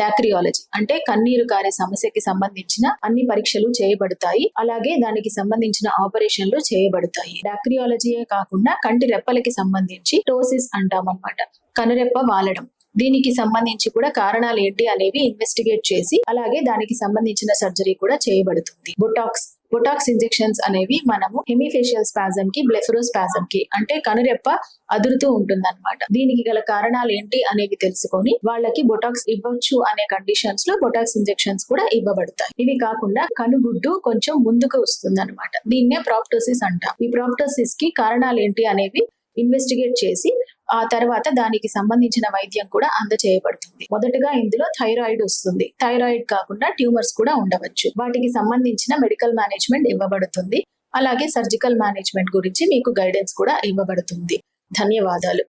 డాక్రియాలజీ అంటే కన్నీరు కారే సమస్యకి సంబంధించిన అన్ని పరీక్షలు చేయబడతాయి. అలాగే దానికి సంబంధించిన ఆపరేషన్లు చేయబడతాయి. డాక్రియాలజీయే కాకుండా కంటి రెప్పలకి సంబంధించి టోసిస్ అంటామన్నమాట, కనురెప్ప వాలడం. దీనికి సంబంధించి కూడా కారణాలు ఏంటి అనేవి ఇన్వెస్టిగేట్ చేసి అలాగే దానికి సంబంధించిన సర్జరీ కూడా చేయబడుతుంది. బొటాక్స్ ఇంజెక్షన్స్ అనేవి మనము హెమిఫేషియల్ స్పాజమ్ కి, బ్లెఫరోస్పాజమ్ కి అంటే కనురెప్ప అదురుతూ ఉంటుందన్నమాట. దీనికి గల కారణాలు ఏంటి అనేవి తెలుసుకొని వాళ్ళకి బొటాక్స్ ఇవ్వచ్చు అనే కండిషన్స్ లో బొటాక్స్ ఇంజెక్షన్స్ కూడా ఇవ్వబడతాయి. ఇవి కాకుండా కనుగుడ్డు కొంచెం ముందుకు వస్తుందన్నమాట. దీన్నే ప్రాప్టోసిస్ అంటాం. ఈ ప్రాప్టోసిస్ కి కారణాలు ఏంటి అనేవి ఇన్వెస్టిగేట్ చేసి ఆ తర్వాత దానికి సంబంధించిన వైద్యం కూడా అందచేయబడుతుంది. మొదటగా ఇందులో థైరాయిడ్ వస్తుంది. థైరాయిడ్ కాకుండా ట్యూమర్స్ కూడా ఉండవచ్చు. వాటికి సంబంధించిన మెడికల్ మేనేజ్మెంట్ ఇవ్వబడుతుంది. అలాగే సర్జికల్ మేనేజ్మెంట్ గురించి మీకు గైడెన్స్ కూడా ఇవ్వబడుతుంది. ధన్యవాదాలు.